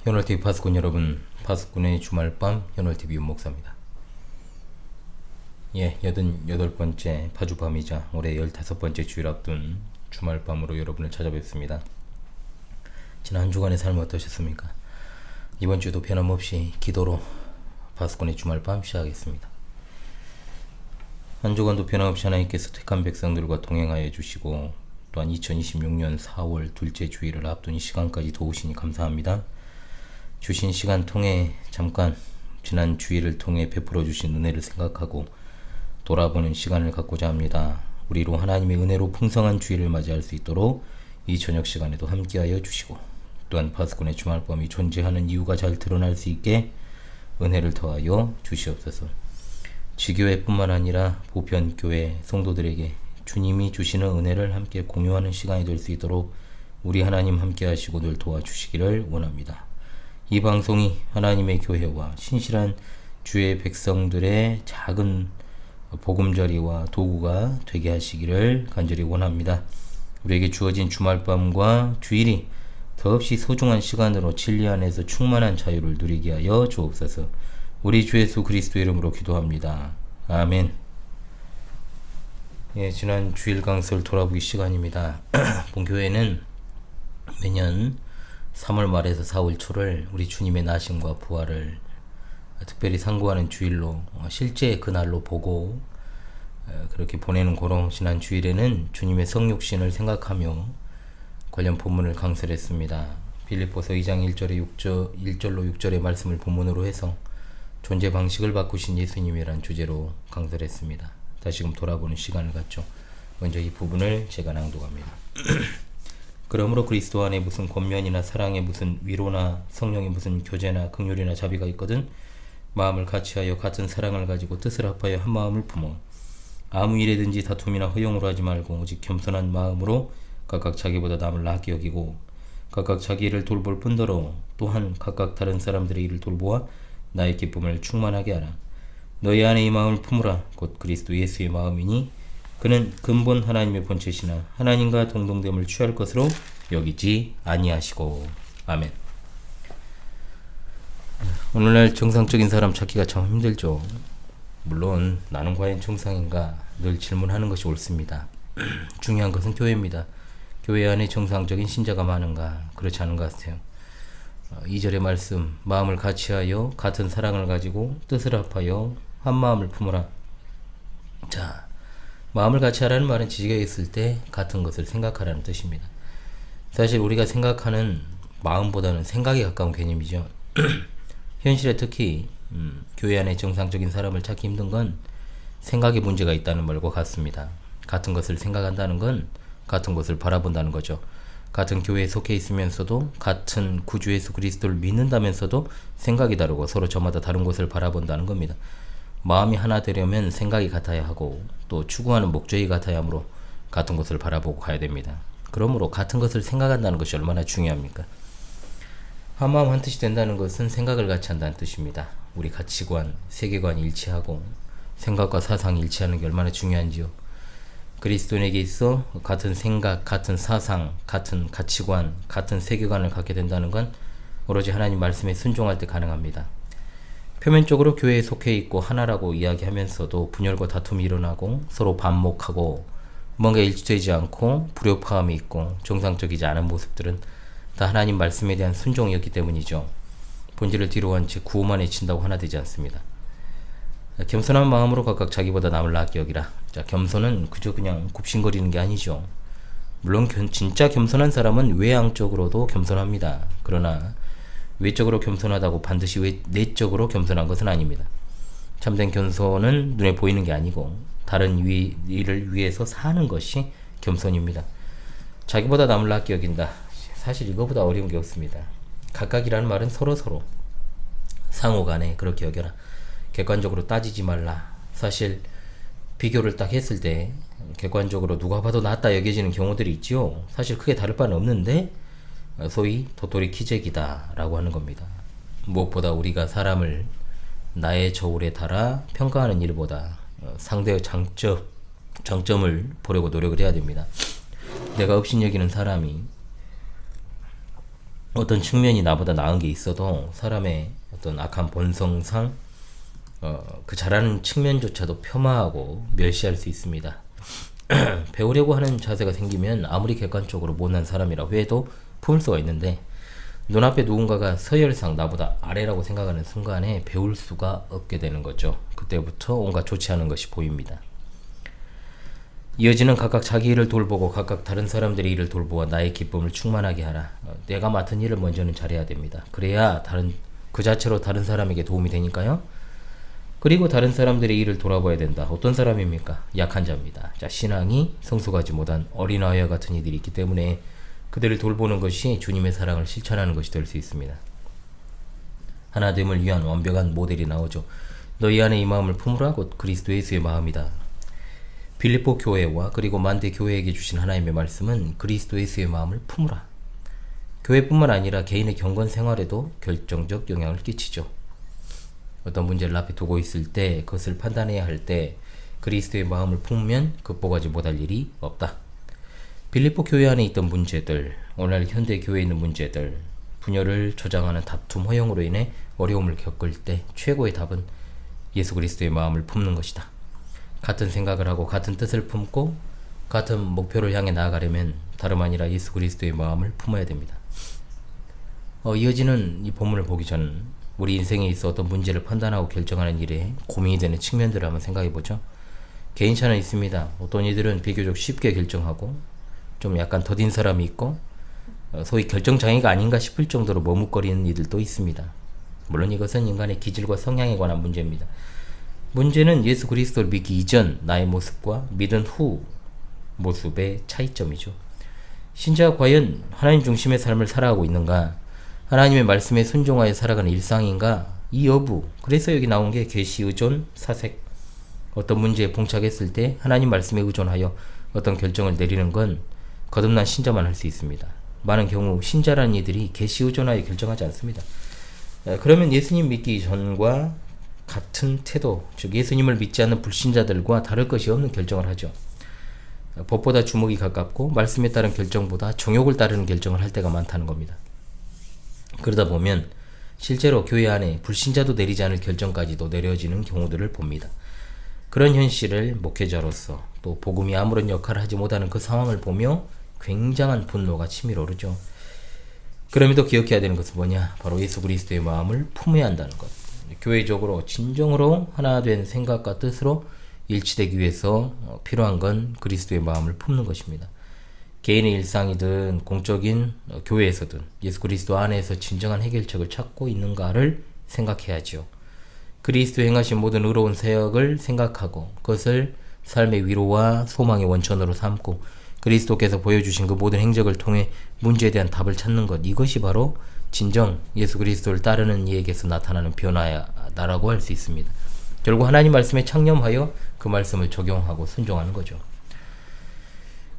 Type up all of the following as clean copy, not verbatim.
현월TV 파수꾼 여러분, 파수꾼의 주말밤 현월TV 윤목사입니다. 88번째 파주밤이자 올해 15번째 주일 앞둔 주말밤으로 여러분을 찾아뵙습니다. 지난 한 주간의 삶 어떠셨습니까? 이번 주도 변함없이 기도로 파수꾼의 주말밤 시작하겠습니다. 한 주간도 변함없이 하나님께서 택한 백성들과 동행하여 주시고 또한 2026년 4월 둘째 주일을 앞둔 이 시간까지 도우시니 감사합니다. 주신 시간 통해 잠깐 지난 주일을 통해 베풀어 주신 은혜를 생각하고 돌아보는 시간을 갖고자 합니다. 우리로 하나님의 은혜로 풍성한 주일을 맞이할 수 있도록 이 저녁 시간에도 함께하여 주시고 또한 파수꾼의 주말밤이 존재하는 이유가 잘 드러날 수 있게 은혜를 더하여 주시옵소서. 지교회뿐만 아니라 보편교회 성도들에게 주님이 주시는 은혜를 함께 공유하는 시간이 될 수 있도록 우리 하나님 함께 하시고 늘 도와주시기를 원합니다. 이 방송이 하나님의 교회와 신실한 주의 백성들의 작은 보금자리와 도구가 되게 하시기를 간절히 원합니다. 우리에게 주어진 주말밤과 주일이 더없이 소중한 시간으로 진리 안에서 충만한 자유를 누리게 하여 주옵소서. 우리 주 예수 그리스도 이름으로 기도합니다. 아멘. 지난 주일 강설 돌아보기 시간입니다. 본교회는 매년 3월 말에서 4월 초를 우리 주님의 나심과 부활을 특별히 상고하는 주일로 실제 그날로 보고 그렇게 보내는 고로 지난 주일에는 주님의 성육신을 생각하며 관련 본문을 강설했습니다. 빌립보서 2장 1절로 6절의 말씀을 본문으로 해서 존재 방식을 바꾸신 예수님이란 주제로 강설했습니다. 다시금 돌아보는 시간을 갖죠. 먼저 이 부분을 제가 낭독합니다. 그러므로 그리스도 안에 무슨 권면이나 사랑에 무슨 위로나 성령의 무슨 교제나 긍휼이나 자비가 있거든 마음을 같이하여 같은 사랑을 가지고 뜻을 합하여 한 마음을 품어 아무 일에든지 다툼이나 허용으로 하지 말고 오직 겸손한 마음으로 각각 자기보다 남을 나게 여기고 각각 자기 일을 돌볼 뿐더러 또한 각각 다른 사람들의 일을 돌보아 나의 기쁨을 충만하게 하라. 너희 안에 이 마음을 품으라. 곧 그리스도 예수의 마음이니 그는 근본 하나님의 본체시나 하나님과 동등됨을 취할 것으로 여기지 아니하시고. 아멘. 오늘날 정상적인 사람 찾기가 참 힘들죠. 물론 나는 과연 정상인가 늘 질문하는 것이 옳습니다. 중요한 것은 교회입니다. 교회 안에 정상적인 신자가 많은가? 그렇지 않은 것 같아요. 2절의 말씀, 마음을 같이하여 같은 사랑을 가지고 뜻을 합하여 한 마음을 품으라. 자, 마음을 같이 하라는 말은 지지가 있을 때 같은 것을 생각하라는 뜻입니다. 사실 우리가 생각하는 마음보다는 생각에 가까운 개념이죠. 현실에 특히 교회 안에 정상적인 사람을 찾기 힘든 건 생각에 문제가 있다는 말과 같습니다. 같은 것을 생각한다는 건 같은 것을 바라본다는 거죠. 같은 교회에 속해 있으면서도 같은 구주 예수 그리스도를 믿는다면서도 생각이 다르고 서로 저마다 다른 것을 바라본다는 겁니다. 마음이 하나 되려면 생각이 같아야 하고 또 추구하는 목적이 같아야 하므로 같은 것을 바라보고 가야 됩니다. 그러므로 같은 것을 생각한다는 것이 얼마나 중요합니까? 한 마음 한 뜻이 된다는 것은 생각을 같이 한다는 뜻입니다. 우리 가치관, 세계관이 일치하고 생각과 사상이 일치하는 게 얼마나 중요한지요. 그리스도인에게 있어 같은 생각, 같은 사상, 같은 가치관, 같은 세계관을 갖게 된다는 건 오로지 하나님 말씀에 순종할 때 가능합니다. 표면적으로 교회에 속해 있고 하나라고 이야기하면서도 분열과 다툼이 일어나고 서로 반목하고 뭔가 일치되지 않고 불협화음이 있고 정상적이지 않은 모습들은 다 하나님 말씀에 대한 순종이었기 때문이죠. 본질을 뒤로 한 채 구호만 외친다고 하나 되지 않습니다. 겸손한 마음으로 각각 자기보다 남을 나게 여기라. 자, 겸손은 그저 그냥 굽신거리는 게 아니죠. 물론 진짜 겸손한 사람은 외향적으로도 겸손합니다. 그러나 외적으로 겸손하다고 반드시 내적으로 겸손한 것은 아닙니다. 참된 겸손은 눈에 보이는 게 아니고 다른 일을 위해서 사는 것이 겸손입니다. 자기보다 남을 낫게 여긴다. 사실 이거보다 어려운 게 없습니다. 각각이라는 말은 서로 상호간에 그렇게 여겨라. 객관적으로 따지지 말라. 사실 비교를 딱 했을 때 객관적으로 누가 봐도 낫다 여겨지는 경우들이 있지요. 사실 크게 다를 바는 없는데 소위 도토리 키재기다 라고 하는 겁니다. 무엇보다 우리가 사람을 나의 저울에 달아 평가하는 일보다 상대의 장점을 보려고 노력을 해야 됩니다. 내가 업신여기는 사람이 어떤 측면이 나보다 나은 게 있어도 사람의 어떤 악한 본성상 그 잘하는 측면조차도 폄하하고 멸시할 수 있습니다. 배우려고 하는 자세가 생기면 아무리 객관적으로 못난 사람이라고 해도 품을 수가 있는데, 눈앞에 누군가가 서열상 나보다 아래라고 생각하는 순간에 배울 수가 없게 되는 거죠. 그때부터 온갖 좋지 않은 것이 보입니다. 이어지는 각각 자기 일을 돌보고 각각 다른 사람들의 일을 돌보아 나의 기쁨을 충만하게 하라. 내가 맡은 일을 먼저는 잘해야 됩니다. 그래야 그 자체로 다른 사람에게 도움이 되니까요. 그리고 다른 사람들의 일을 돌아봐야 된다. 어떤 사람입니까? 약한 자입니다. 자, 신앙이 성숙하지 못한 어린아이와 같은 이들이 있기 때문에 그들을 돌보는 것이 주님의 사랑을 실천하는 것이 될 수 있습니다. 하나됨을 위한 완벽한 모델이 나오죠. 너희 안에 이 마음을 품으라. 곧 그리스도 예수의 마음이다. 빌립보 교회와 그리고 만대 교회에게 주신 하나님의 말씀은 그리스도 예수의 마음을 품으라. 교회뿐만 아니라 개인의 경건 생활에도 결정적 영향을 끼치죠. 어떤 문제를 앞에 두고 있을 때, 그것을 판단해야 할 때 그리스도의 마음을 품으면 극복하지 못할 일이 없다. 빌립보 교회 안에 있던 문제들, 오늘 현대 교회에 있는 문제들, 분열을 조장하는 다툼, 허용으로 인해 어려움을 겪을 때 최고의 답은 예수 그리스도의 마음을 품는 것이다. 같은 생각을 하고 같은 뜻을 품고 같은 목표를 향해 나아가려면 다름 아니라 예수 그리스도의 마음을 품어야 됩니다. 이어지는 이 본문을 보기 전 우리 인생에 있어 어떤 문제를 판단하고 결정하는 일에 고민이 되는 측면들을 한번 생각해보죠. 개인차는 있습니다. 어떤 이들은 비교적 쉽게 결정하고 좀 약간 더딘 사람이 있고 소위 결정장애가 아닌가 싶을 정도로 머뭇거리는 이들도 있습니다. 물론 이것은 인간의 기질과 성향에 관한 문제입니다. 문제는 예수 그리스도를 믿기 이전 나의 모습과 믿은 후 모습의 차이점이죠. 신자가 과연 하나님 중심의 삶을 살아가고 있는가? 하나님의 말씀에 순종하여 살아가는 일상인가? 이 여부. 그래서 여기 나온 게 계시, 의존, 사색. 어떤 문제에 봉착했을 때 하나님 말씀에 의존하여 어떤 결정을 내리는 건 거듭난 신자만 할 수 있습니다. 많은 경우 신자라는 이들이 계시 의존하여 결정하지 않습니다. 그러면 예수님 믿기 전과 같은 태도, 즉 예수님을 믿지 않는 불신자들과 다를 것이 없는 결정을 하죠. 법보다 주먹이 가깝고 말씀에 따른 결정보다 정욕을 따르는 결정을 할 때가 많다는 겁니다. 그러다 보면 실제로 교회 안에 불신자도 내리지 않을 결정까지도 내려지는 경우들을 봅니다. 그런 현실을 목회자로서 또 복음이 아무런 역할을 하지 못하는 그 상황을 보며 굉장한 분노가 치밀어 오르죠. 그럼에도 기억해야 되는 것은 뭐냐? 바로 예수 그리스도의 마음을 품어야 한다는 것. 교회적으로 진정으로 하나 된 생각과 뜻으로 일치되기 위해서 필요한 건 그리스도의 마음을 품는 것입니다. 개인의 일상이든 공적인 교회에서든 예수 그리스도 안에서 진정한 해결책을 찾고 있는가를 생각해야죠. 그리스도 행하신 모든 의로운 사역을 생각하고 그것을 삶의 위로와 소망의 원천으로 삼고 그리스도께서 보여주신 그 모든 행적을 통해 문제에 대한 답을 찾는 것, 이것이 바로 진정 예수 그리스도를 따르는 이에게서 나타나는 변화다라고 할 수 있습니다. 결국 하나님 말씀에 창념하여 그 말씀을 적용하고 순종하는 거죠.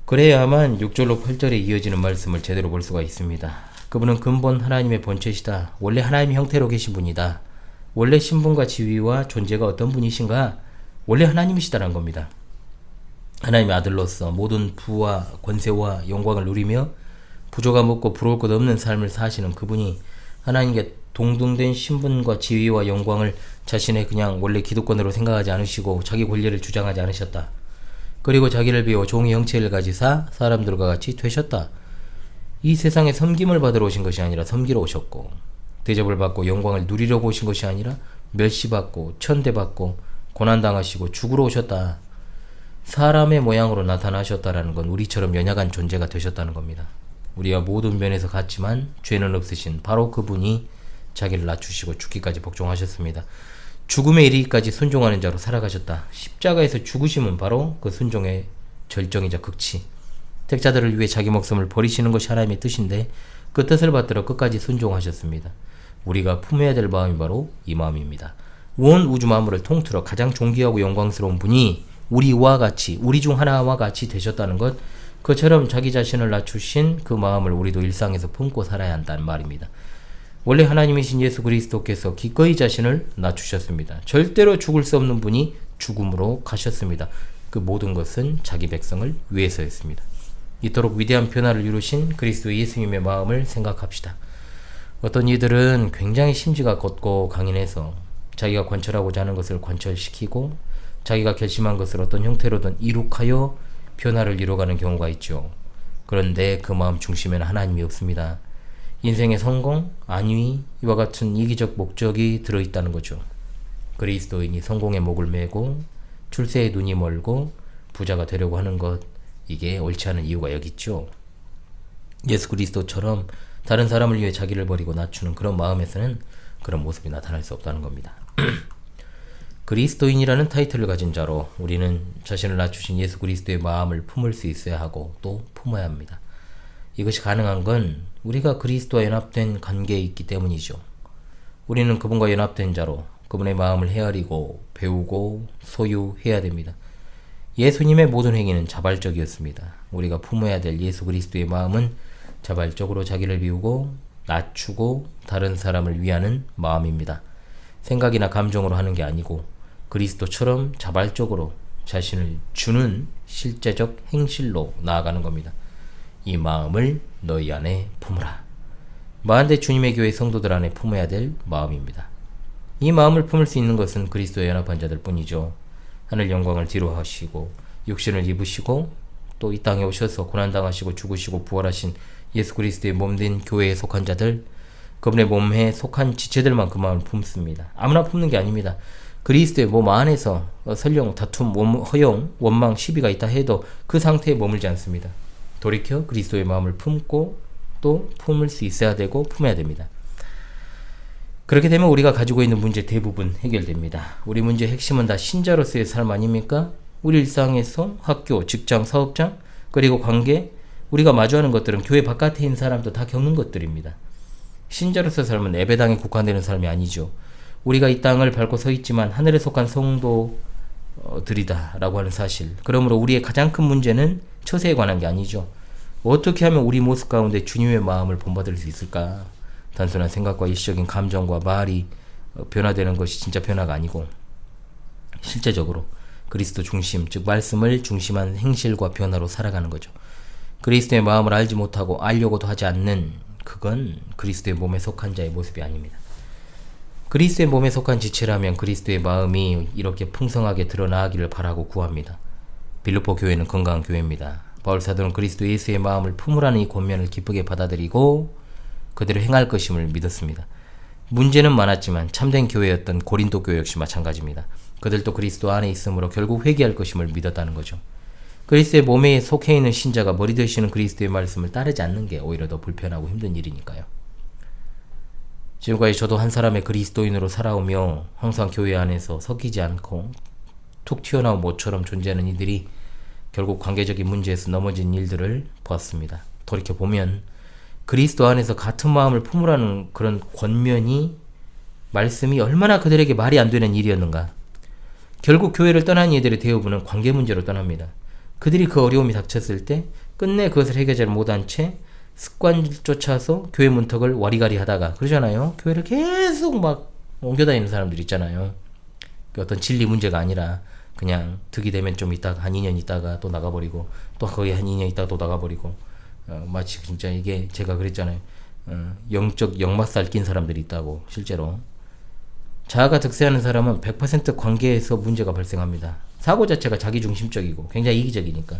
그래야만 6절로 8절에 이어지는 말씀을 제대로 볼 수가 있습니다. 그분은 근본 하나님의 본체시다. 원래 하나님의 형태로 계신 분이다. 원래 신분과 지위와 존재가 어떤 분이신가? 원래 하나님이시다라는 겁니다. 하나님의 아들로서 모든 부와 권세와 영광을 누리며 부족함 없고 부러울 것 없는 삶을 사시는 그분이 하나님께 동등된 신분과 지위와 영광을 자신의 그냥 원래 기득권으로 생각하지 않으시고 자기 권리를 주장하지 않으셨다. 그리고 자기를 비워 종의 형체를 가지사 사람들과 같이 되셨다. 이 세상에 섬김을 받으러 오신 것이 아니라 섬기러 오셨고 대접을 받고 영광을 누리려고 오신 것이 아니라 멸시받고 천대받고 고난당하시고 죽으러 오셨다. 사람의 모양으로 나타나셨다라는 건 우리처럼 연약한 존재가 되셨다는 겁니다. 우리와 모든 면에서 같지만 죄는 없으신 바로 그분이 자기를 낮추시고 죽기까지 복종하셨습니다. 죽음에 이르기까지 순종하는 자로 살아가셨다. 십자가에서 죽으심은 바로 그 순종의 절정이자 극치. 택자들을 위해 자기 목숨을 버리시는 것이 하나님의 뜻인데 그 뜻을 받들어 끝까지 순종하셨습니다. 우리가 품어야 될 마음이 바로 이 마음입니다. 온 우주 만물을 통틀어 가장 존귀하고 영광스러운 분이 우리와 같이, 우리 중 하나와 같이 되셨다는 것, 그처럼 자기 자신을 낮추신 그 마음을 우리도 일상에서 품고 살아야 한다는 말입니다. 원래 하나님이신 예수 그리스도께서 기꺼이 자신을 낮추셨습니다. 절대로 죽을 수 없는 분이 죽음으로 가셨습니다. 그 모든 것은 자기 백성을 위해서였습니다. 이토록 위대한 변화를 이루신 그리스도 예수님의 마음을 생각합시다. 어떤 이들은 굉장히 심지가 걷고 강인해서 자기가 관철하고자 하는 것을 관철시키고 자기가 결심한 것을 어떤 형태로든 이룩하여 변화를 이뤄가는 경우가 있죠. 그런데 그 마음 중심에는 하나님이 없습니다. 인생의 성공, 안위, 이와 같은 이기적 목적이 들어있다는 거죠. 그리스도인이 성공의 목을 메고 출세의 눈이 멀고 부자가 되려고 하는 것, 이게 옳지 않은 이유가 여기 있죠. 예수 그리스도처럼 다른 사람을 위해 자기를 버리고 낮추는 그런 마음에서는 그런 모습이 나타날 수 없다는 겁니다. 그리스도인이라는 타이틀을 가진 자로 우리는 자신을 낮추신 예수 그리스도의 마음을 품을 수 있어야 하고 또 품어야 합니다. 이것이 가능한 건 우리가 그리스도와 연합된 관계에 있기 때문이죠. 우리는 그분과 연합된 자로 그분의 마음을 헤아리고 배우고 소유해야 됩니다. 예수님의 모든 행위는 자발적이었습니다. 우리가 품어야 될 예수 그리스도의 마음은 자발적으로 자기를 비우고 낮추고 다른 사람을 위하는 마음입니다. 생각이나 감정으로 하는 게 아니고 그리스도처럼 자발적으로 자신을 주는 실제적 행실로 나아가는 겁니다. 이 마음을 너희 안에 품으라. 만대 주님의 교회 성도들 안에 품어야 될 마음입니다. 이 마음을 품을 수 있는 것은 그리스도에 연합한 자들 뿐이죠. 하늘 영광을 뒤로 하시고 육신을 입으시고 또 이 땅에 오셔서 고난당하시고 죽으시고 부활하신 예수 그리스도의 몸된 교회에 속한 자들, 그분의 몸에 속한 지체들만 그 마음을 품습니다. 아무나 품는 게 아닙니다. 그리스도의 몸 안에서 설령 다툼, 허용, 원망, 시비가 있다 해도 그 상태에 머물지 않습니다. 돌이켜 그리스도의 마음을 품고 또 품을 수 있어야 되고 품어야 됩니다. 그렇게 되면 우리가 가지고 있는 문제 대부분 해결됩니다. 우리 문제의 핵심은 다 신자로서의 삶 아닙니까? 우리 일상에서 학교, 직장, 사업장, 그리고 관계, 우리가 마주하는 것들은 교회 바깥에 있는 사람도 다 겪는 것들입니다. 신자로서의 삶은 예배당에 국한되는 삶이 아니죠. 우리가 이 땅을 밟고 서 있지만 하늘에 속한 성도들이다라고 하는 사실. 그러므로 우리의 가장 큰 문제는 처세에 관한 게 아니죠. 어떻게 하면 우리 모습 가운데 주님의 마음을 본받을 수 있을까? 단순한 생각과 일시적인 감정과 말이 변화되는 것이 진짜 변화가 아니고 실제적으로 그리스도 중심, 즉 말씀을 중심한 행실과 변화로 살아가는 거죠. 그리스도의 마음을 알지 못하고 알려고도 하지 않는 그건 그리스도의 몸에 속한 자의 모습이 아닙니다. 그리스도의 몸에 속한 지체라면 그리스도의 마음이 이렇게 풍성하게 드러나기를 바라고 구합니다. 빌립보 교회는 건강한 교회입니다. 바울 사도는 그리스도 예수의 마음을 품으라는 이 권면을 기쁘게 받아들이고 그대로 행할 것임을 믿었습니다. 문제는 많았지만 참된 교회였던 고린도 교회 역시 마찬가지입니다. 그들도 그리스도 안에 있으므로 결국 회개할 것임을 믿었다는 거죠. 그리스도의 몸에 속해 있는 신자가 머리 되시는 그리스도의 말씀을 따르지 않는 게 오히려 더 불편하고 힘든 일이니까요. 지금까지 저도 한 사람의 그리스도인으로 살아오며 항상 교회 안에서 섞이지 않고 툭 튀어나온 모처럼 존재하는 이들이 결국 관계적인 문제에서 넘어진 일들을 보았습니다. 돌이켜보면 그리스도 안에서 같은 마음을 품으라는 그런 권면이 말씀이 얼마나 그들에게 말이 안 되는 일이었는가. 결국 교회를 떠난 이들의 대부분은 관계 문제로 떠납니다. 그들이 그 어려움이 닥쳤을 때 끝내 그것을 해결하지 못한 채 습관을 쫓아서 교회 문턱을 와리가리 하다가 그러잖아요. 교회를 계속 막 옮겨다니는 사람들 있잖아요. 어떤 진리 문제가 아니라 그냥 득이 되면 좀 있다가 한 2년 있다가 또 나가버리고 또 거기 한 2년 있다가 또 나가버리고 마치 진짜 이게 제가 그랬잖아요. 영적 역마살 낀 사람들이 있다고. 실제로 자아가 득세하는 사람은 100% 관계에서 문제가 발생합니다. 사고 자체가 자기중심적이고 굉장히 이기적이니까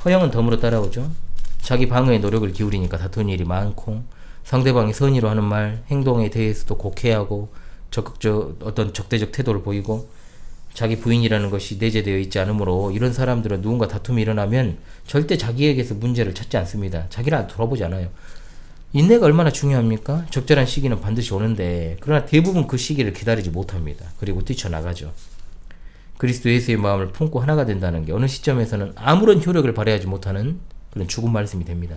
허영은 덤으로 따라오죠. 자기 방어에 노력을 기울이니까 다투는 일이 많고 상대방이 선의로 하는 말, 행동에 대해서도 곡해하고 적극적 어떤 적대적 태도를 보이고 자기 부인이라는 것이 내재되어 있지 않으므로 이런 사람들은 누군가 다툼이 일어나면 절대 자기에게서 문제를 찾지 않습니다. 자기를 돌아보지 않아요. 인내가 얼마나 중요합니까? 적절한 시기는 반드시 오는데 그러나 대부분 그 시기를 기다리지 못합니다. 그리고 뛰쳐나가죠. 그리스도 예수의 마음을 품고 하나가 된다는 게 어느 시점에서는 아무런 효력을 발휘하지 못하는 그런 죽은 말씀이 됩니다.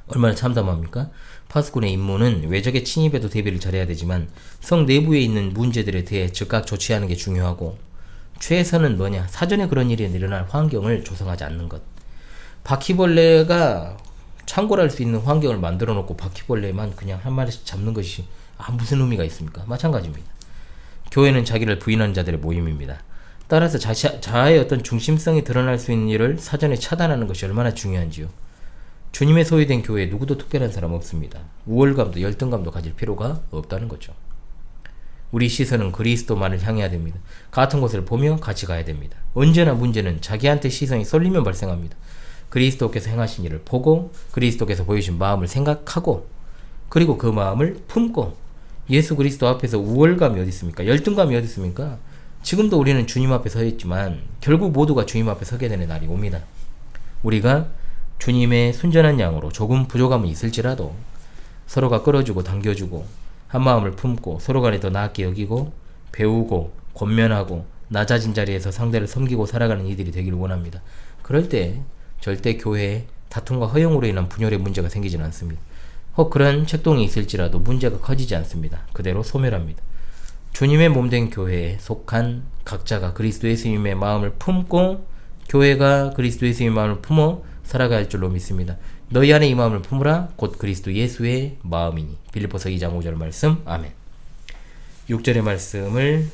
얼마나 참담합니까? 파수꾼의 임무는 외적의 침입에도 대비를 잘해야 되지만 성 내부에 있는 문제들에 대해 즉각 조치하는 게 중요하고 최선은 뭐냐? 사전에 그런 일이 일어날 환경을 조성하지 않는 것. 바퀴벌레가 창궐할 수 있는 환경을 만들어 놓고 바퀴벌레만 그냥 한 마리씩 잡는 것이 무슨 의미가 있습니까? 마찬가지입니다. 교회는 자기를 부인하는 자들의 모임입니다. 따라서 자아의 어떤 중심성이 드러날 수 있는 일을 사전에 차단하는 것이 얼마나 중요한지요. 주님의 소유된 교회에 누구도 특별한 사람 없습니다. 우월감도 열등감도 가질 필요가 없다는 거죠. 우리 시선은 그리스도만을 향해야 됩니다. 같은 곳을 보며 같이 가야 됩니다. 언제나 문제는 자기한테 시선이 쏠리면 발생합니다. 그리스도께서 행하신 일을 보고 그리스도께서 보여주신 마음을 생각하고 그리고 그 마음을 품고 예수 그리스도 앞에서 우월감이 어디 있습니까? 열등감이 어디 있습니까? 지금도 우리는 주님 앞에 서 있지만 결국 모두가 주님 앞에 서게 되는 날이 옵니다. 우리가 주님의 순전한 양으로 조금 부족함은 있을지라도 서로가 끌어주고 당겨주고 한 마음을 품고 서로 간에 더 나았게 여기고 배우고 권면하고 낮아진 자리에서 상대를 섬기고 살아가는 이들이 되기를 원합니다. 그럴 때 절대 교회에 다툼과 허용으로 인한 분열의 문제가 생기지는 않습니다. 혹 그런 책동이 있을지라도 문제가 커지지 않습니다. 그대로 소멸합니다. 주님의 몸된 교회에 속한 각자가 그리스도 예수님의 마음을 품고 교회가 그리스도 예수님의 마음을 품어 살아갈 줄로 믿습니다. 너희 안에 이 마음을 품으라 곧 그리스도 예수의 마음이니. 빌립보서 2장 5절 말씀. 아멘. 6절의 말씀을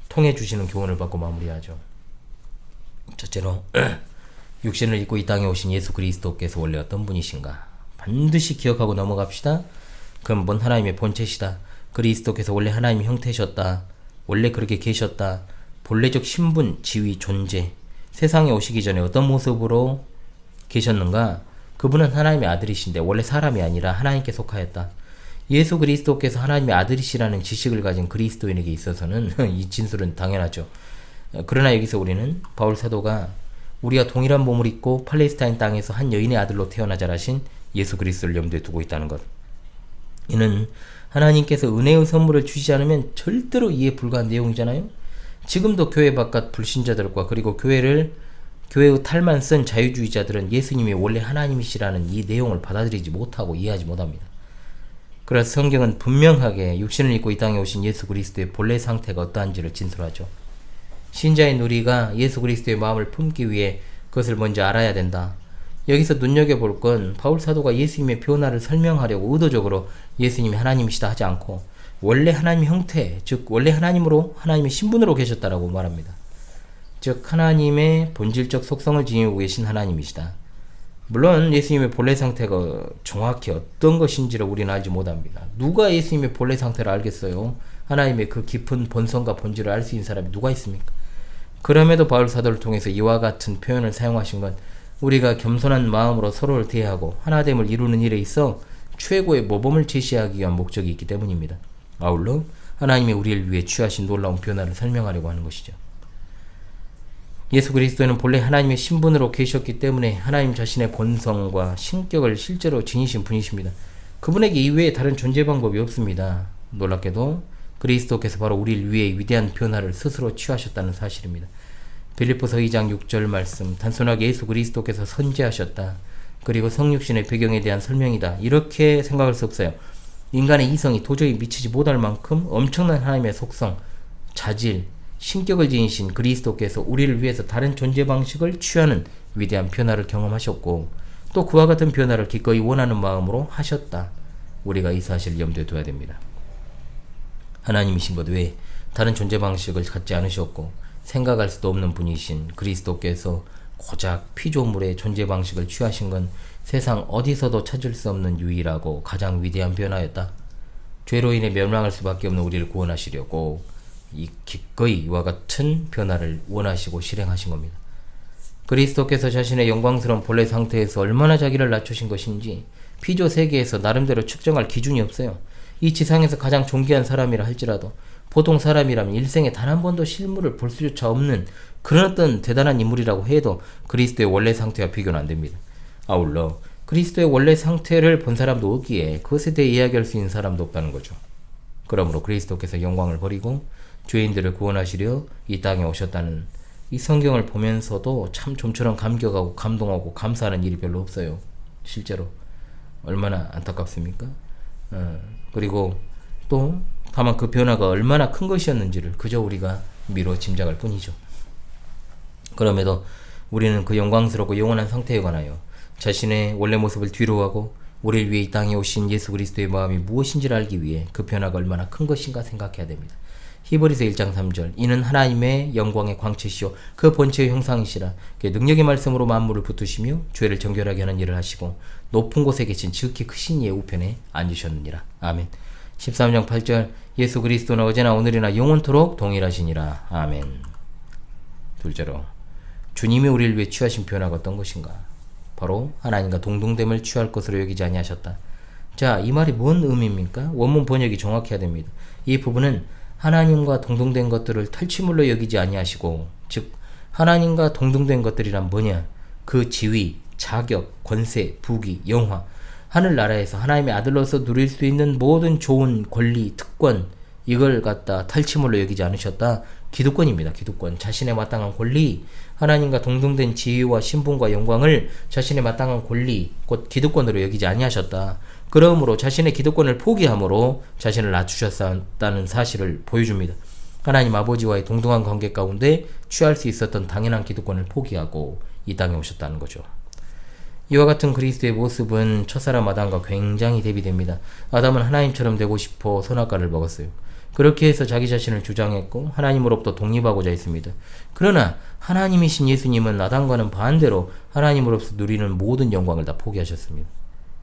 통해 주시는 교훈을 받고 마무리하죠. 첫째로 육신을 입고 이 땅에 오신 예수 그리스도께서 원래 어떤 분이신가 반드시 기억하고 넘어갑시다. 근본 하나님의 본체시다. 그리스도께서 원래 하나님의 형태셨다. 원래 그렇게 계셨다. 본래적 신분, 지위, 존재 세상에 오시기 전에 어떤 모습으로 계셨는가? 그분은 하나님의 아들이신데 원래 사람이 아니라 하나님께 속하였다. 예수 그리스도께서 하나님의 아들이시라는 지식을 가진 그리스도인에게 있어서는 이 진술은 당연하죠. 그러나 여기서 우리는 바울 사도가 우리가 동일한 몸을 입고 팔레스타인 땅에서 한 여인의 아들로 태어나 자라신 예수 그리스도를 염두에 두고 있다는 것. 이는 하나님께서 은혜의 선물을 주시지 않으면 절대로 이해 불가한 내용이잖아요. 지금도 교회 바깥 불신자들과 그리고 교회의 탈만 쓴 자유주의자들은 예수님이 원래 하나님이시라는 이 내용을 받아들이지 못하고 이해하지 못합니다. 그래서 성경은 분명하게 육신을 입고 이 땅에 오신 예수 그리스도의 본래 상태가 어떠한지를 진술하죠. 신자인 우리가 예수 그리스도의 마음을 품기 위해 그것을 먼저 알아야 된다. 여기서 눈여겨볼 건 바울 사도가 예수님의 변화를 설명하려고 의도적으로 예수님이 하나님이시다 하지 않고 원래 하나님의 형태, 즉 원래 하나님으로 하나님의 신분으로 계셨다라고 말합니다. 즉 하나님의 본질적 속성을 지니고 계신 하나님이시다. 물론 예수님의 본래 상태가 정확히 어떤 것인지를 우리는 알지 못합니다. 누가 예수님의 본래 상태를 알겠어요? 하나님의 그 깊은 본성과 본질을 알 수 있는 사람이 누가 있습니까? 그럼에도 바울 사도를 통해서 이와 같은 표현을 사용하신 건 우리가 겸손한 마음으로 서로를 대하고 하나됨을 이루는 일에 있어 최고의 모범을 제시하기 위한 목적이 있기 때문입니다. 아울러 하나님이 우리를 위해 취하신 놀라운 변화를 설명하려고 하는 것이죠. 예수 그리스도는 본래 하나님의 신분으로 계셨기 때문에 하나님 자신의 본성과 신격을 실제로 지니신 분이십니다. 그분에게 이외에 다른 존재 방법이 없습니다. 놀랍게도 그리스도께서 바로 우리를 위해 위대한 변화를 스스로 취하셨다는 사실입니다. 빌립보서 2장 6절 말씀, 단순하게 예수 그리스도께서 선지하셨다. 그리고 성육신의 배경에 대한 설명이다. 이렇게 생각할 수 없어요. 인간의 이성이 도저히 미치지 못할 만큼 엄청난 하나님의 속성, 자질, 신격을 지니신 그리스도께서 우리를 위해서 다른 존재 방식을 취하는 위대한 변화를 경험하셨고 또 그와 같은 변화를 기꺼이 원하는 마음으로 하셨다. 우리가 이 사실을 염두에 둬야 됩니다. 하나님이신 것 외에 다른 존재 방식을 갖지 않으셨고 생각할 수도 없는 분이신 그리스도께서 고작 피조물의 존재 방식을 취하신 건 세상 어디서도 찾을 수 없는 유일하고 가장 위대한 변화였다. 죄로 인해 멸망할 수밖에 없는 우리를 구원하시려고 이 기꺼이 이와 같은 변화를 원하시고 실행하신 겁니다. 그리스도께서 자신의 영광스러운 본래 상태에서 얼마나 자기를 낮추신 것인지 피조 세계에서 나름대로 측정할 기준이 없어요. 이 지상에서 가장 존귀한 사람이라 할지라도 보통 사람이라면 일생에 단 한 번도 실물을 볼 수조차 없는 그런 어떤 대단한 인물이라고 해도 그리스도의 원래 상태와 비교는 안 됩니다. 아울러 그리스도의 원래 상태를 본 사람도 없기에 그것에 대해 이야기할 수 있는 사람도 없다는 거죠. 그러므로 그리스도께서 영광을 버리고 죄인들을 구원하시려 이 땅에 오셨다는 이 성경을 보면서도 참 좀처럼 감격하고 감동하고 감사하는 일이 별로 없어요. 실제로 얼마나 안타깝습니까? 그리고 또 다만 그 변화가 얼마나 큰 것이었는지를 그저 우리가 미뤄 짐작할 뿐이죠. 그럼에도 우리는 그 영광스럽고 영원한 상태에 관하여 자신의 원래 모습을 뒤로하고 우리를 위해 이 땅에 오신 예수 그리스도의 마음이 무엇인지를 알기 위해 그 변화가 얼마나 큰 것인가 생각해야 됩니다. 히브리서 1장 3절 이는 하나님의 영광의 광채시요 그 본체의 형상이시라. 능력의 말씀으로 만물을 붙드시며 죄를 정결하게 하는 일을 하시고 높은 곳에 계신 지극히 크신 이의 우편에 앉으셨느니라. 아멘. 13장 8절 예수 그리스도는 어제나 오늘이나 영원토록 동일하시니라. 아멘. 둘째로 주님이 우리를 위해 취하신 변화가 어떤 것인가? 바로 하나님과 동등됨을 취할 것으로 여기지 아니하셨다. 자, 이 말이 뭔 의미입니까? 원문 번역이 정확해야 됩니다. 이 부분은 하나님과 동등된 것들을 탈취물로 여기지 아니하시고, 즉 하나님과 동등된 것들이란 뭐냐? 그 지위, 자격, 권세, 부귀, 영화, 하늘나라에서 하나님의 아들로서 누릴 수 있는 모든 좋은 권리, 특권, 이걸 갖다 탈취물로 여기지 않으셨다. 기득권입니다. 기득권. 자신의 마땅한 권리, 하나님과 동등된 지위와 신분과 영광을 자신의 마땅한 권리, 곧 기득권으로 여기지 아니하셨다. 그러므로 자신의 기득권을 포기함으로 자신을 낮추셨다는 사실을 보여줍니다. 하나님 아버지와의 동등한 관계 가운데 취할 수 있었던 당연한 기득권을 포기하고 이 땅에 오셨다는 거죠. 이와 같은 그리스도의 모습은 첫사람 아담과 굉장히 대비됩니다. 아담은 하나님처럼 되고 싶어 선악과를 먹었어요. 그렇게 해서 자기 자신을 주장했고 하나님으로부터 독립하고자 했습니다. 그러나 하나님이신 예수님은 아담과는 반대로 하나님으로부터 누리는 모든 영광을 다 포기하셨습니다.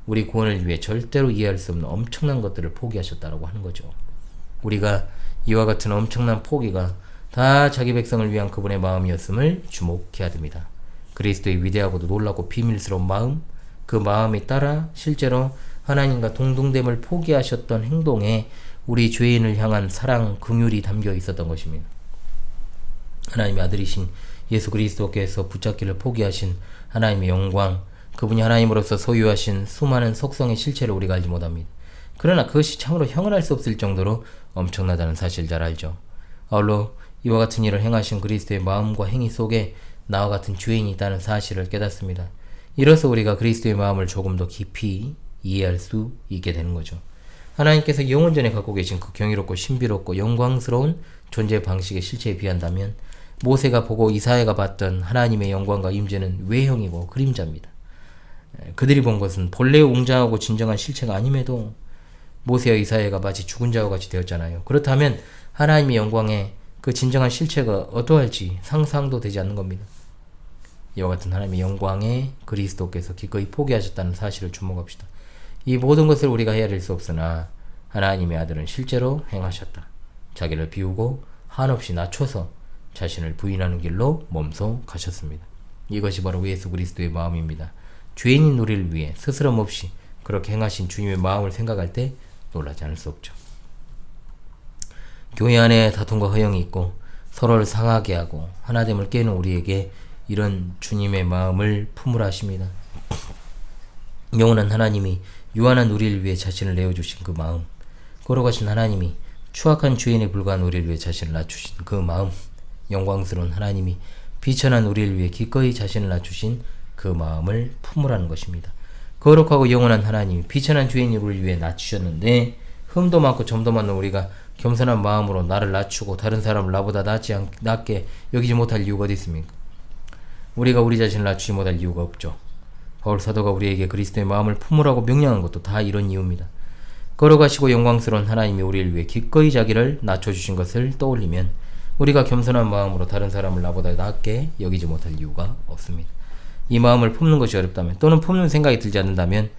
우리 구원을 위해 절대로 이해할 수 없는 엄청난 것들을 포기하셨다라고 하는 거죠. 우리가 이와 같은 엄청난 포기가 다 자기 백성을 위한 그분의 마음이었음을 주목해야 됩니다. 그리스도의 위대하고도 놀랍고 비밀스러운 마음, 그 마음에 따라 실제로 하나님과 동등됨을 포기하셨던 행동에 우리 죄인을 향한 사랑, 긍휼이 담겨 있었던 것입니다. 하나님의 아들이신 예수 그리스도께서 붙잡기를 포기하신 하나님의 영광, 그분이 하나님으로서 소유하신 수많은 속성의 실체를 우리가 알지 못합니다. 그러나 그것이 참으로 형언할 수 없을 정도로 엄청나다는 사실 잘 알죠. 아울러 이와 같은 일을 행하신 그리스도의 마음과 행위 속에 나와 같은 죄인이 있다는 사실을 깨닫습니다. 이로써 우리가 그리스도의 마음을 조금 더 깊이 이해할 수 있게 되는 거죠. 하나님께서 영원전에 갖고 계신 그 경이롭고 신비롭고 영광스러운 존재 방식의 실체에 비한다면 모세가 보고 이사야가 봤던 하나님의 영광과 임재는 외형이고 그림자입니다. 그들이 본 것은 본래의 웅장하고 진정한 실체가 아님에도 모세와 이사야가 마치 죽은 자와 같이 되었잖아요. 그렇다면 하나님의 영광의 그 진정한 실체가 어떠할지 상상도 되지 않는 겁니다. 이와 같은 하나님의 영광에 그리스도께서 기꺼이 포기하셨다는 사실을 주목합시다. 이 모든 것을 우리가 헤아릴 수 없으나 하나님의 아들은 실제로 행하셨다. 자기를 비우고 한없이 낮춰서 자신을 부인하는 길로 몸소 가셨습니다. 이것이 바로 예수 그리스도의 마음입니다. 죄인인 우리를 위해 스스럼 없이 그렇게 행하신 주님의 마음을 생각할 때 놀라지 않을 수 없죠. 교회 안에 다툼과 허영이 있고 서로를 상하게 하고 하나됨을 깨는 우리에게 이런 주님의 마음을 품으라 하십니다. 영원한 하나님이 유한한 우리를 위해 자신을 내어주신 그 마음, 걸어가신 하나님이 추악한 죄인에 불과한 우리를 위해 자신을 낮추신 그 마음, 영광스러운 하나님이 비천한 우리를 위해 기꺼이 자신을 낮추신 그 마음을 품으라는 것입니다. 거룩하고 영원한 하나님이 비천한 죄인이 우리를 위해 낮추셨는데 흠도 많고 점도 많은 우리가 겸손한 마음으로 나를 낮추고 다른 사람을 나보다 낮게 여기지 못할 이유가 어디 있습니까? 우리가 우리 자신을 낮추지 못할 이유가 없죠. 바울 사도가 우리에게 그리스도의 마음을 품으라고 명령한 것도 다 이런 이유입니다. 걸어가시고 영광스러운 하나님이 우리를 위해 기꺼이 자기를 낮춰주신 것을 떠올리면 우리가 겸손한 마음으로 다른 사람을 나보다 낮게 여기지 못할 이유가 없습니다. 이 마음을 품는 것이 어렵다면 또는 품는 생각이 들지 않는다면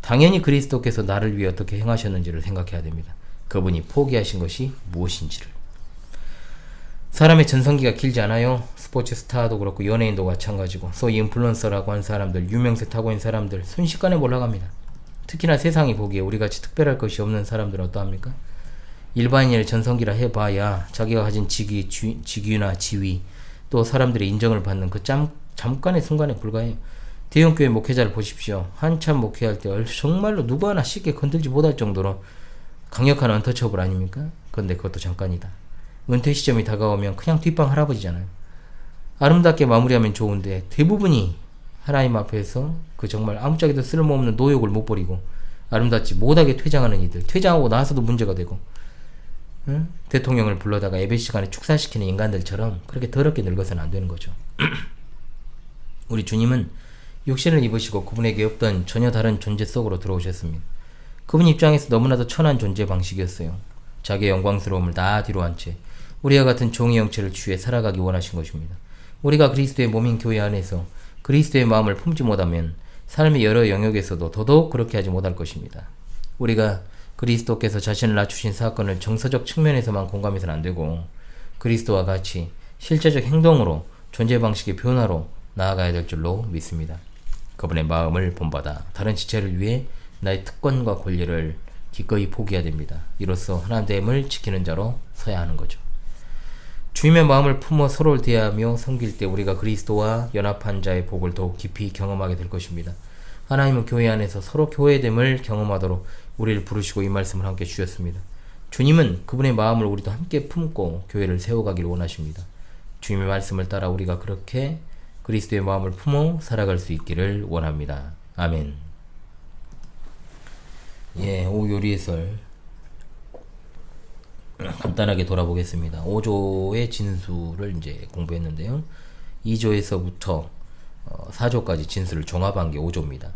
당연히 그리스도께서 나를 위해 어떻게 행하셨는지를 생각해야 됩니다. 그분이 포기하신 것이 무엇인지를. 사람의 전성기가 길지 않아요. 스포츠 스타도 그렇고 연예인도 마찬가지고 소위 인플루언서라고 하는 사람들, 유명세 타고 있는 사람들 순식간에 올라갑니다. 특히나 세상이 보기에 우리같이 특별할 것이 없는 사람들은 어떠합니까? 일반인의 전성기라 해봐야 자기가 가진 직위나 지위 또 사람들의 인정을 받는 그 잠깐의 순간에 불과해요. 대형교회 목회자를 보십시오. 한참 목회할 때 정말로 누구 하나 쉽게 건들지 못할 정도로 강력한 언터처블 아닙니까? 그런데 그것도 잠깐이다. 은퇴 시점이 다가오면 그냥 뒷방 할아버지잖아요. 아름답게 마무리하면 좋은데 대부분이 하나님 앞에서 그 정말 아무짝에도 쓸모없는 노욕을 못 버리고 아름답지 못하게 퇴장하는 이들, 퇴장하고 나서도 문제가 되고 대통령을 불러다가 예배 시간에 축사시키는 인간들처럼 그렇게 더럽게 늙어서는 안 되는 거죠. 우리 주님은 육신을 입으시고 그분에게 없던 전혀 다른 존재 속으로 들어오셨습니다. 그분 입장에서 너무나도 천한 존재 방식이었어요. 자기의 영광스러움을 다 뒤로 한 채 우리와 같은 종의 형체를 취해 살아가기 원하신 것입니다. 우리가 그리스도의 몸인 교회 안에서 그리스도의 마음을 품지 못하면 삶의 여러 영역에서도 더더욱 그렇게 하지 못할 것입니다. 우리가 그리스도께서 자신을 낮추신 사건을 정서적 측면에서만 공감해서는 안 되고 그리스도와 같이 실제적 행동으로 존재 방식의 변화로 나아가야 될 줄로 믿습니다. 그분의 마음을 본받아 다른 지체를 위해 나의 특권과 권리를 기꺼이 포기해야 됩니다. 이로써 하나됨을 지키는 자로 서야 하는 거죠. 주님의 마음을 품어 서로를 대하며 섬길 때 우리가 그리스도와 연합한 자의 복을 더욱 깊이 경험하게 될 것입니다. 하나님은 교회 안에서 서로 교회됨을 경험하도록 우리를 부르시고 이 말씀을 함께 주셨습니다. 주님은 그분의 마음을 우리도 함께 품고 교회를 세워가기를 원하십니다. 주님의 말씀을 따라 우리가 그렇게 그리스도의 마음을 품어 살아갈 수 있기를 원합니다. 아멘. 오요리해설 간단하게 돌아보겠습니다. 5조의 진수를 이제 공부했는데요. 2조에서부터 4조까지 진수를 종합한 게 5조입니다.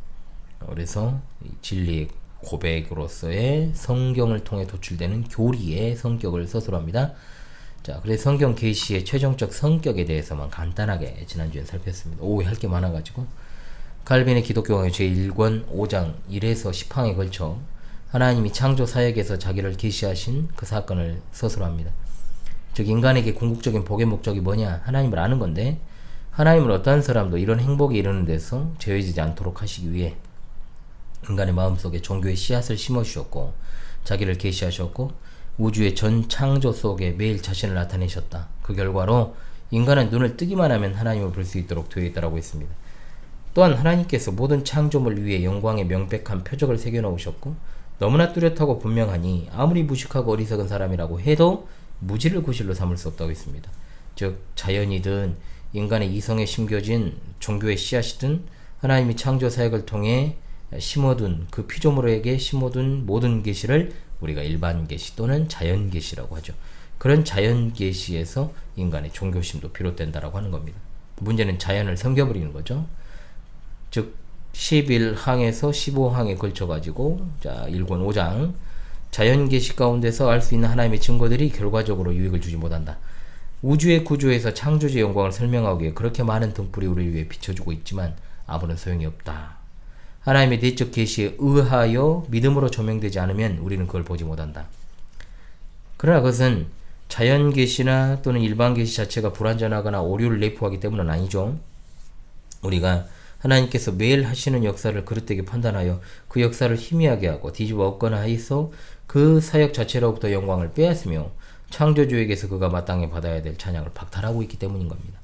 그래서 진리의 고백으로서의 성경을 통해 도출되는 교리의 성격을 서술합니다. 자, 그래서 성경 계시의 최종적 성격에 대해서만 간단하게 지난주에 살폈습니다. 오해할 게 많아가지고 칼빈의 기독교강의 제1권 5장 1에서 10항에 걸쳐 하나님이 창조 사역에서 자기를 계시하신 그 사건을 서술합니다. 즉 인간에게 궁극적인 복의 목적이 뭐냐? 하나님을 아는 건데 하나님을 어떠한 사람도 이런 행복에 이르는 데서 제외지지 않도록 하시기 위해 인간의 마음속에 종교의 씨앗을 심어주셨고 자기를 계시하셨고 우주의 전 창조 속에 매일 자신을 나타내셨다. 그 결과로 인간은 눈을 뜨기만 하면 하나님을 볼 수 있도록 되어 있다고 했습니다. 또한 하나님께서 모든 창조물 위에 영광의 명백한 표적을 새겨놓으셨고 너무나 뚜렷하고 분명하니 아무리 무식하고 어리석은 사람이라고 해도 무지를 구실로 삼을 수 없다고 했습니다. 즉 자연이든 인간의 이성에 심겨진 종교의 씨앗이든 하나님이 창조 사역을 통해 심어둔 그 피조물에게 심어둔 모든 계시를 우리가 일반 계시 또는 자연 계시라고 하죠. 그런 자연 계시에서 인간의 종교심도 비롯된다라고 하는 겁니다. 문제는 자연을 섬겨버리는 거죠. 즉 11항에서 15항에 걸쳐가지고 자 1권 5장 자연 계시 가운데서 알 수 있는 하나님의 증거들이 결과적으로 유익을 주지 못한다. 우주의 구조에서 창조주의 영광을 설명하기에 그렇게 많은 등불이 우리를 위해 비춰주고 있지만 아무런 소용이 없다. 하나님의 내적 계시에 의하여 믿음으로 조명되지 않으면 우리는 그걸 보지 못한다. 그러나 그것은 자연 계시나 또는 일반 계시 자체가 불완전하거나 오류를 내포하기 때문은 아니죠. 우리가 하나님께서 매일 하시는 역사를 그릇되게 판단하여 그 역사를 희미하게 하고 뒤집어 엎거나 해서 그 사역 자체로부터 영광을 빼앗으며 창조주에게서 그가 마땅히 받아야 될 찬양을 박탈하고 있기 때문인 겁니다.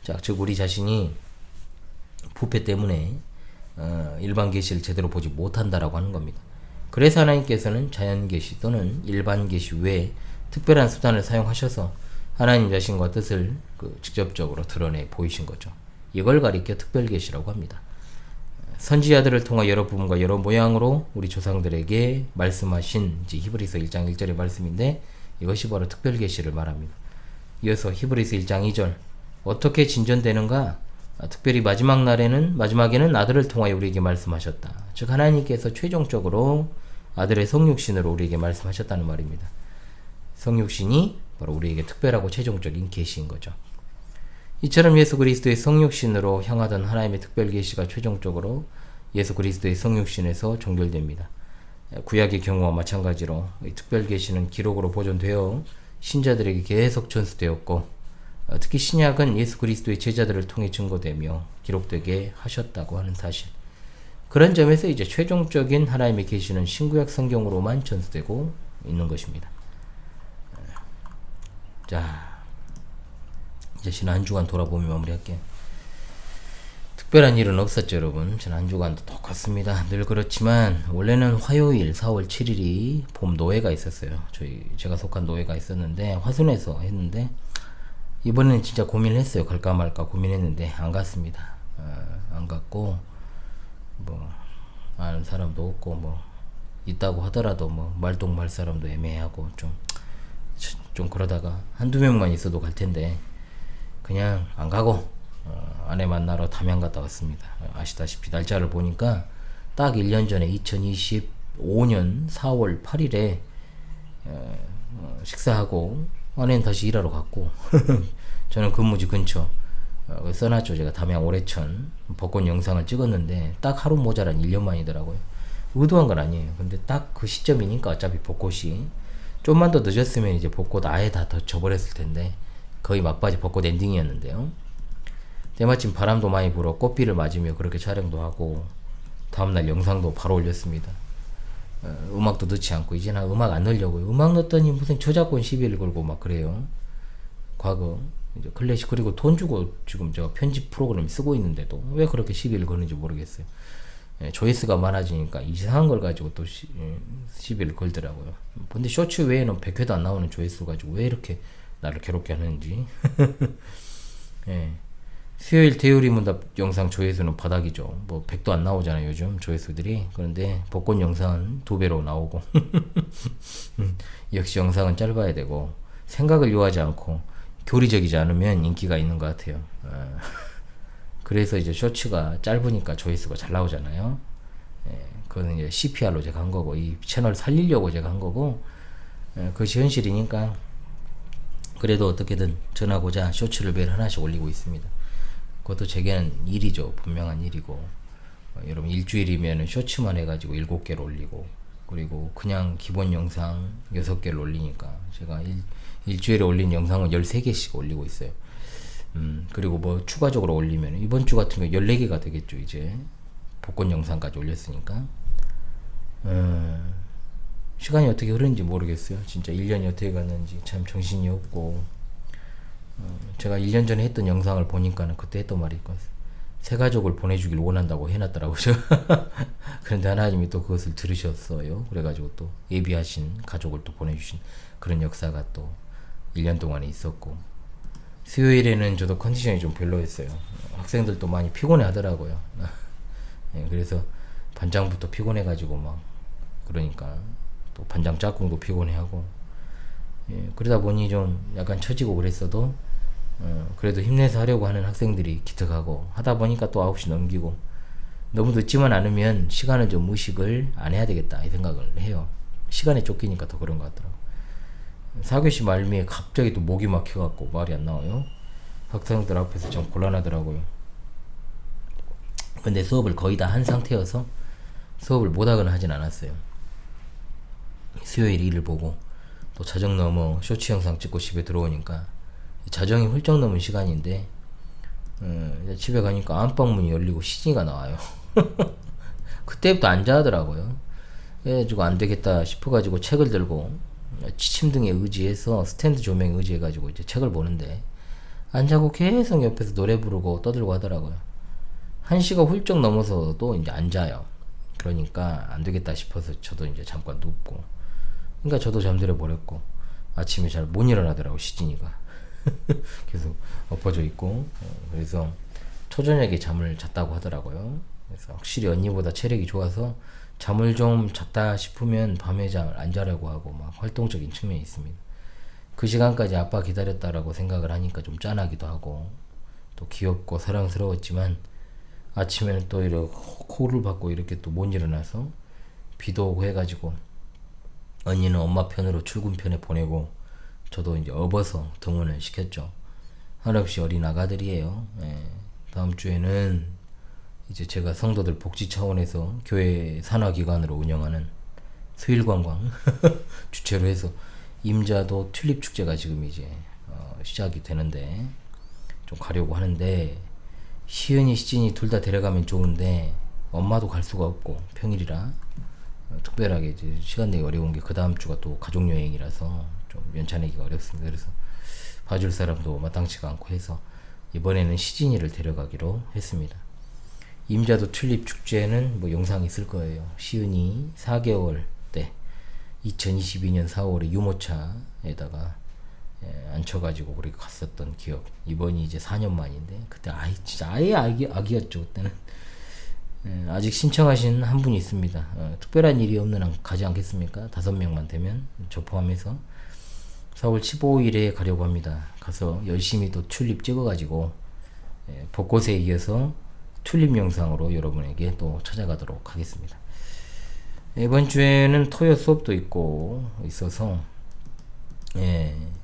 자, 즉 우리 자신이 부패 때문에 일반 계시를 제대로 보지 못한다라고 하는 겁니다. 그래서 하나님께서는 자연 계시 또는 일반 계시 외에 특별한 수단을 사용하셔서 하나님 자신과 뜻을 직접적으로 드러내 보이신 거죠. 이걸 가리켜 특별계시라고 합니다. 선지자들을 통해 여러 부분과 여러 모양으로 우리 조상들에게 말씀하신 히브리서 1장 1절의 말씀인데 이것이 바로 특별계시를 말합니다. 이어서 히브리서 1장 2절 어떻게 진전되는가? 특별히 마지막에는 아들을 통하여 우리에게 말씀하셨다. 즉 하나님께서 최종적으로 아들의 성육신으로 우리에게 말씀하셨다는 말입니다. 성육신이 바로 우리에게 특별하고 최종적인 계시인 거죠. 이처럼 예수 그리스도의 성육신으로 향하던 하나님의 특별 계시가 최종적으로 예수 그리스도의 성육신에서 종결됩니다. 구약의 경우와 마찬가지로 이 특별 계시는 기록으로 보존되어 신자들에게 계속 전수되었고 특히 신약은 예수 그리스도의 제자들을 통해 증거되며 기록되게 하셨다고 하는 사실. 그런 점에서 이제 최종적인 하나님의 계시는 신구약 성경으로만 전수되고 있는 것입니다. 자, 이제 지난 한 주간 돌아보며 마무리할게요. 특별한 일은 없었죠, 여러분. 지난 한 주간도 똑같습니다. 늘 그렇지만 원래는 화요일 4월 7일이 봄 노회가 있었어요. 제가 속한 노회가 있었는데 화순에서 했는데 이번에는 진짜 고민을 했어요. 갈까 말까 고민했는데 안 갔습니다. 안 갔고 뭐 아는 사람도 없고 뭐 있다고 하더라도 뭐 말동말 사람도 애매하고 좀 그러다가 한두 명만 있어도 갈 텐데 그냥 안 가고 아내 만나러 담양 갔다 왔습니다. 아시다시피 날짜를 보니까 딱 1년 전에 2025년 4월 8일에 식사하고 아내는 다시 일하러 갔고 저는 근무지 근처 써놨죠. 제가 담양 오래천 벚꽃 영상을 찍었는데 딱 하루 모자란 1년 만이더라고요. 의도한 건 아니에요. 근데 딱 그 시점이니까 어차피 벚꽃이 좀만 더 늦었으면 이제 벚꽃 아예 다 져버렸을 텐데 거의 막바지 벚꽃 엔딩이었는데요. 때마침 바람도 많이 불어 꽃비를 맞으며 그렇게 촬영도 하고 다음날 영상도 바로 올렸습니다. 음악도 넣지 않고 이제는 음악 안 넣으려고요. 음악 넣었더니 무슨 저작권 시비를 걸고 막 그래요. 과거 이제 클래식 그리고 돈 주고 지금 제가 편집 프로그램 쓰고 있는데도 왜 그렇게 시비를 거는지 모르겠어요. 조회수가 많아지니까 이상한 걸 가지고 또 시비를 걸더라고요. 근데 쇼츠 외에는 100회도 안 나오는 조회수 가지고 왜 이렇게 나를 괴롭게 하는지. 예. 수요일 대요리 문답 영상 조회수는 바닥이죠. 뭐 100도 안 나오잖아요 요즘 조회수들이. 그런데 벚꽃 영상은 2배로 나오고 역시 영상은 짧아야 되고 생각을 요하지 않고 교리적이지 않으면 인기가 있는 것 같아요. 그래서 이제 쇼츠가 짧으니까 조회수가 잘 나오잖아요. 그거는 이제 CPR로 제가 한 거고 이 채널 살리려고 제가 한 거고 그것이 현실이니까 그래도 어떻게든 전하고자 쇼츠를 매일 하나씩 올리고 있습니다. 그것도 제게는 일이죠. 분명한 일이고 여러분 일주일이면 쇼츠만 해가지고 7개를 올리고 그리고 그냥 기본 영상 6개를 올리니까 제가 일주일에 올린 영상은 13개씩 올리고 있어요. 그리고 뭐 추가적으로 올리면 이번 주 같은 경우 14개가 되겠죠. 이제 복권 영상까지 올렸으니까 시간이 어떻게 흐르는지 모르겠어요. 진짜 1년이 어떻게 갔는지 참 정신이 없고 제가 1년 전에 했던 영상을 보니까는 그때 했던 말이 있거든요. 새 가족을 보내주길 원한다고 해놨더라고요. 그런데 하나님이 또 그것을 들으셨어요. 그래가지고 또 예비하신 가족을 또 보내주신 그런 역사가 또 1년 동안에 있었고 수요일에는 저도 컨디션이 좀 별로였어요. 학생들도 많이 피곤해 하더라고요. 그래서 반장부터 피곤해가지고 막 그러니까 또 반장 짝꿍도 피곤해하고 그러다 보니 좀 약간 처지고 그랬어도 그래도 힘내서 하려고 하는 학생들이 기특하고 하다 보니까 또 9시 넘기고 너무 늦지만 않으면 시간을 좀 의식을 안 해야 되겠다 이 생각을 해요. 시간에 쫓기니까 더 그런 것 같더라고. 4교시 말미에 갑자기 또 목이 막혀갖고 말이 안 나와요. 학생들 앞에서 좀 곤란하더라고요. 근데 수업을 거의 다 한 상태여서 수업을 못하거나 하진 않았어요. 수요일 일을 보고 또 자정 넘어 쇼츠 영상 찍고 집에 들어오니까 자정이 훌쩍 넘은 시간인데 집에 가니까 안방문이 열리고 시진이가 나와요. 그때부터 안 자더라고요. 그래가지고 안 되겠다 싶어가지고 책을 들고 취침등에 의지해서 스탠드 조명에 의지해가지고 이제 책을 보는데 안 자고 계속 옆에서 노래 부르고 떠들고 하더라고요. 1시가 훌쩍 넘어서도 이제 안 자요. 그러니까 안 되겠다 싶어서 저도 이제 잠깐 눕고 그러니까 저도 잠들어 버렸고 아침에 잘 못 일어나더라고 시진이가. 계속 엎어져 있고 그래서 초저녁에 잠을 잤다고 하더라고요. 그래서 확실히 언니보다 체력이 좋아서 잠을 좀 잤다 싶으면 밤에 잠을 안 자려고 하고 막 활동적인 측면이 있습니다. 그 시간까지 아빠 기다렸다라고 생각을 하니까 좀 짠하기도 하고 또 귀엽고 사랑스러웠지만 아침에는 또 이렇게 코를 박고 이렇게 또 못 일어나서 비도 오고 해가지고 언니는 엄마 편으로 출근 편에 보내고 저도 이제 업어서 등원을 시켰죠. 한없이 어린 아가들이에요. 다음 주에는 이제 제가 성도들 복지 차원에서 교회 산하기관으로 운영하는 수일관광 주최로 해서 임자도 튤립 축제가 지금 이제 시작이 되는데 좀 가려고 하는데 시은이 시진이 둘 다 데려가면 좋은데 엄마도 갈 수가 없고 평일이라 특별하게 이제 시간 내기 어려운 게 그 다음 주가 또 가족 여행이라서 좀 연차 내기가 어렵습니다. 그래서 봐줄 사람도 마땅치가 않고 해서 이번에는 시진이를 데려가기로 했습니다. 임자도 튤립 축제는 뭐 영상이 있을 거예요. 시은이 4개월 때 2022년 4월에 유모차에다가 앉혀가지고 그렇게 갔었던 기억. 이번이 이제 4년 만인데 그때 진짜 아예 아기였죠 그때는. 아직 신청하신 한 분이 있습니다. 특별한 일이 없는 한 가지 않겠습니까? 5명만 되면 저 포함해서 4월 15일에 가려고 합니다. 가서 열심히 또 튤립 찍어가지고 벚꽃에 이어서 튤립 영상으로 여러분에게 또 찾아가도록 하겠습니다. 이번 주에는 토요 수업도 있고 있어서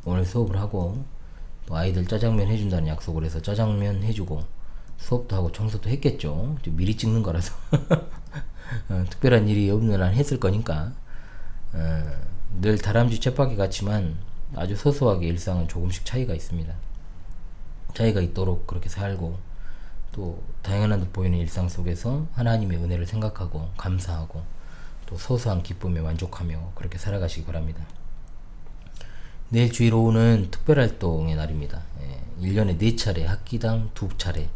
오늘 수업을 하고 또 아이들 짜장면 해준다는 약속을 해서 짜장면 해주고 수업도 하고 청소도 했겠죠. 미리 찍는 거라서 특별한 일이 없는 한 했을 거니까 늘 다람쥐 쳇바퀴 같지만 아주 소소하게 일상은 조금씩 차이가 있습니다. 차이가 있도록 그렇게 살고 또 당연한 듯 보이는 일상 속에서 하나님의 은혜를 생각하고 감사하고 또 소소한 기쁨에 만족하며 그렇게 살아가시기 바랍니다. 내일 주일 오후는 특별활동의 날입니다. 1년에 4차례, 학기당 2차례.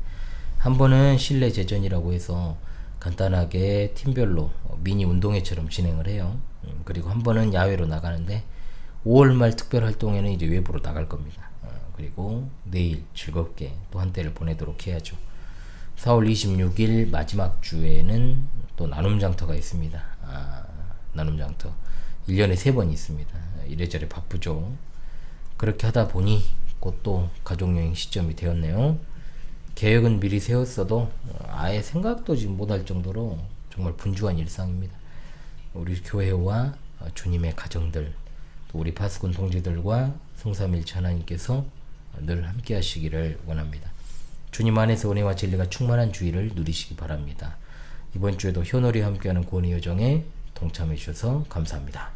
한 번은 실내 제전이라고 해서 간단하게 팀별로 미니 운동회처럼 진행을 해요. 그리고 한 번은 야외로 나가는데 5월 말 특별활동에는 이제 외부로 나갈 겁니다. 그리고 내일 즐겁게 또 한때를 보내도록 해야죠. 4월 26일 마지막 주에는 또 나눔장터가 있습니다. 나눔장터 1년에 3번 있습니다. 이래저래 바쁘죠. 그렇게 하다 보니 곧 또 가족여행 시점이 되었네요. 계획은 미리 세웠어도 아예 생각도 지금 못할 정도로 정말 분주한 일상입니다. 우리 교회와 주님의 가정들, 또 우리 파수꾼 동지들과 성삼일체 하나님께서 늘 함께 하시기를 원합니다. 주님 안에서 은혜와 진리가 충만한 주일을 누리시기 바랍니다. 이번 주에도 효놀이 함께하는 구원의 여정에 동참해 주셔서 감사합니다.